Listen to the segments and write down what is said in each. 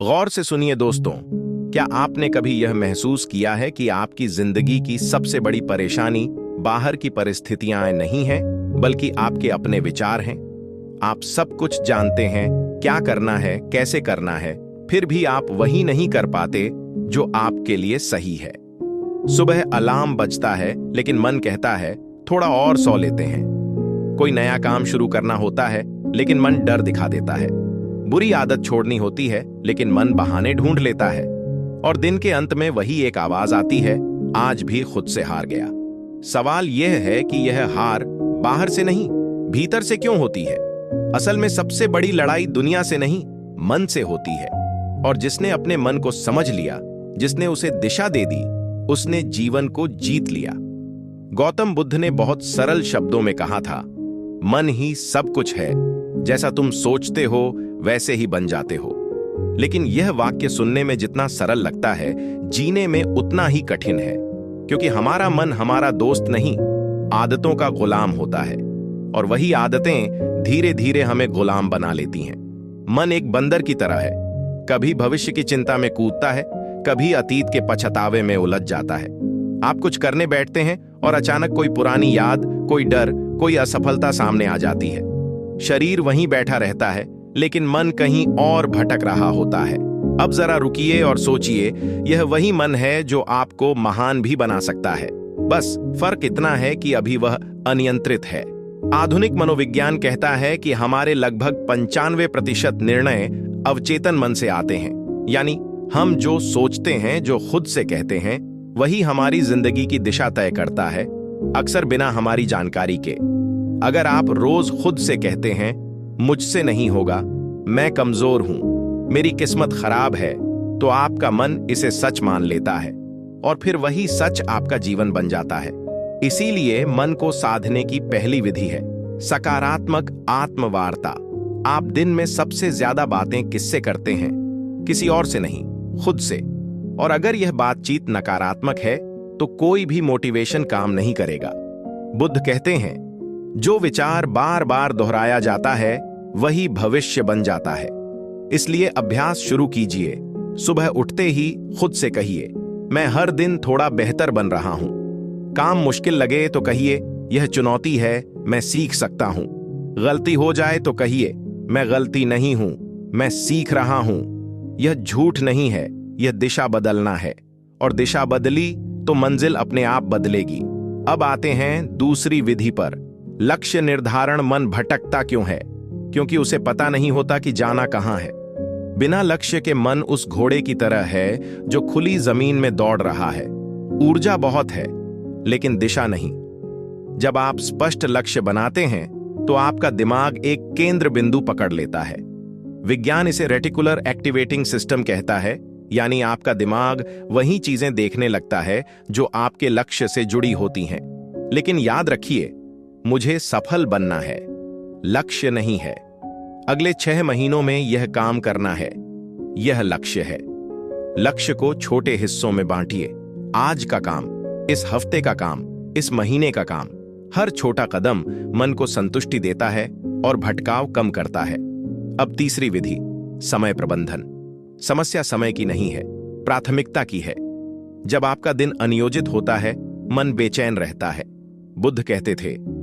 गौर से सुनिए दोस्तों, क्या आपने कभी यह महसूस किया है कि आपकी जिंदगी की सबसे बड़ी परेशानी बाहर की परिस्थितियां नहीं हैं, बल्कि आपके अपने विचार हैं? आप सब कुछ जानते हैं, क्या करना है, कैसे करना है, फिर भी आप वही नहीं कर पाते जो आपके लिए सही है। सुबह अलार्म बजता है, लेकिन मन कहता है थोड़ा और सो लेते हैं। कोई नया काम शुरू करना होता है, लेकिन मन डर दिखा देता है। बुरी आदत छोड़नी होती है, लेकिन मन बहाने ढूंढ लेता है। और दिन के अंत में वही एक आवाज आती है, आज भी खुद से हार गया। सवाल यह है कि यह हार बाहर से नहीं, भीतर से क्यों होती है? असल में सबसे बड़ी लड़ाई दुनिया से नहीं, मन से होती है। और जिसने अपने मन को समझ लिया, जिसने उसे दिशा दे दी, उसने जीवन को जीत लिया। गौतम बुद्ध ने बहुत सरल शब्दों में कहा था, मन ही सब कुछ है, जैसा तुम सोचते हो वैसे ही बन जाते हो। लेकिन यह वाक्य सुनने में जितना सरल लगता है, जीने में उतना ही कठिन है, क्योंकि हमारा मन हमारा दोस्त नहीं, आदतों का गुलाम होता है। और वही आदतें धीरे धीरे हमें गुलाम बना लेती हैं। मन एक बंदर की तरह है, कभी भविष्य की चिंता में कूदता है, कभी अतीत के पछतावे में उलझ जाता है। आप कुछ करने बैठते हैं और अचानक कोई पुरानी याद, कोई डर, कोई असफलता सामने आ जाती है। शरीर वहीं बैठा रहता है, लेकिन मन कहीं और भटक रहा होता है। अब जरा रुकिए और सोचिए, यह वही मन है जो आपको महान भी बना सकता है। बस फर्क इतना है कि अभी वह अनियंत्रित है। आधुनिक मनोविज्ञान कहता है कि हमारे लगभग 95% निर्णय अवचेतन मन से आते हैं। यानी हम जो सोचते हैं, जो खुद से कहते हैं, वही हमारी जिंदगी की दिशा तय करता है, अक्सर बिना हमारी जानकारी के। अगर आप रोज खुद से कहते हैं, मुझसे नहीं होगा, मैं कमजोर हूं, मेरी किस्मत खराब है, तो आपका मन इसे सच मान लेता है और फिर वही सच आपका जीवन बन जाता है। इसीलिए मन को साधने की पहली विधि है सकारात्मक आत्मवार्ता। आप दिन में सबसे ज्यादा बातें किससे करते हैं? किसी और से नहीं, खुद से। और अगर यह बातचीत नकारात्मक है, तो कोई भी मोटिवेशन काम नहीं करेगा। बुद्ध कहते हैं, जो विचार बार बार दोहराया जाता है, वही भविष्य बन जाता है। इसलिए अभ्यास शुरू कीजिए। सुबह उठते ही खुद से कहिए, मैं हर दिन थोड़ा बेहतर बन रहा हूं। काम मुश्किल लगे तो कहिए, यह चुनौती है, मैं सीख सकता हूं। गलती हो जाए तो कहिए, मैं गलती नहीं हूं, मैं सीख रहा हूं। यह झूठ नहीं है, यह दिशा बदलना है। और दिशा बदली तो मंजिल अपने आप बदलेगी। अब आते हैं दूसरी विधि पर। लक्ष्य निर्धारण। मन भटकता क्यों है? क्योंकि उसे पता नहीं होता कि जाना कहां है। बिना लक्ष्य के मन उस घोड़े की तरह है जो खुली जमीन में दौड़ रहा है। ऊर्जा बहुत है, लेकिन दिशा नहीं। जब आप स्पष्ट लक्ष्य बनाते हैं, तो आपका दिमाग एक केंद्र बिंदु पकड़ लेता है। विज्ञान इसे रेटिकुलर एक्टिवेटिंग सिस्टम कहता है, यानी आपका दिमाग वही चीजें देखने लगता है जो आपके लक्ष्य से जुड़ी होती हैं। लेकिन याद रखिए, मुझे सफल बनना है, लक्ष्य नहीं है। अगले 6 महीनों में यह काम करना है, यह लक्ष्य है। लक्ष्य को छोटे हिस्सों में बांटिए। आज का काम, इस हफ्ते का काम, इस महीने का काम। हर छोटा कदम मन को संतुष्टि देता है और भटकाव कम करता है। अब तीसरी विधि, समय प्रबंधन। समस्या समय की नहीं है, प्राथमिकता की है। जब आपका दिन अनियोजित होता है, मन बेचैन रहता है। बुद्ध कहते थे,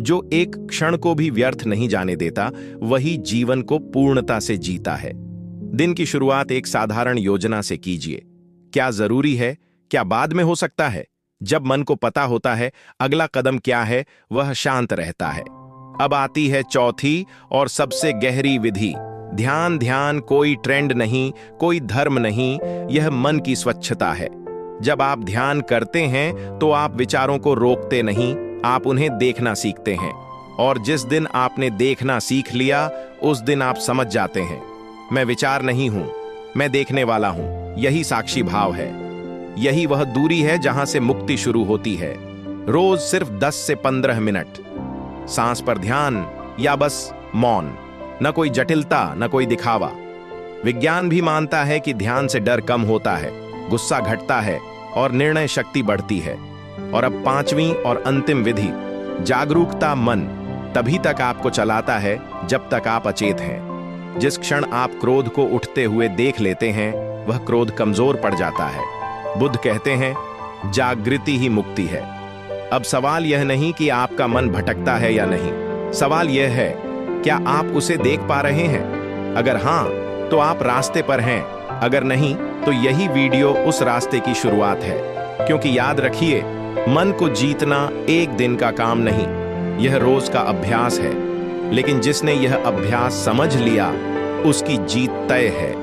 जो एक क्षण को भी व्यर्थ नहीं जाने देता, वही जीवन को पूर्णता से जीता है। दिन की शुरुआत एक साधारण योजना से कीजिए। क्या जरूरी है, क्या बाद में हो सकता है। जब मन को पता होता है अगला कदम क्या है, वह शांत रहता है। अब आती है चौथी और सबसे गहरी विधि, ध्यान। ध्यान कोई ट्रेंड नहीं, कोई धर्म नहीं, यह मन की स्वच्छता है। जब आप ध्यान करते हैं, तो आप विचारों को रोकते नहीं, आप उन्हें देखना सीखते हैं। और जिस दिन आपने देखना सीख लिया, उस दिन आप समझ जाते हैं, मैं विचार नहीं हूं, मैं देखने वाला हूं। यही साक्षी भाव है। यही वह दूरी है जहां से मुक्ति शुरू होती है। रोज सिर्फ 10 से 15 मिनट सांस पर ध्यान, या बस मौन। न कोई जटिलता, न कोई दिखावा। विज्ञान भी मानता है कि ध्यान से डर कम होता है, गुस्सा घटता है और निर्णय शक्ति बढ़ती है। और अब 5वीं और अंतिम विधि, जागरूकता। मन तभी तक आपको चलाता है जब तक आप अचेत हैं। जिस क्षण आप क्रोध को उठते हुए देख लेते हैं, वह क्रोध कमजोर पड़ जाता है। बुद्ध कहते हैं, जागृति ही मुक्ति है। अब सवाल यह नहीं कि आपका मन भटकता है या नहीं, सवाल यह है, क्या आप उसे देख पा रहे हैं? अगर हां, तो आप रास्ते पर हैं। अगर नहीं, तो यही वीडियो उस रास्ते की शुरुआत है। क्योंकि याद रखिए, मन को जीतना एक दिन का काम नहीं, यह रोज का अभ्यास है। लेकिन जिसने यह अभ्यास समझ लिया, उसकी जीत तय है।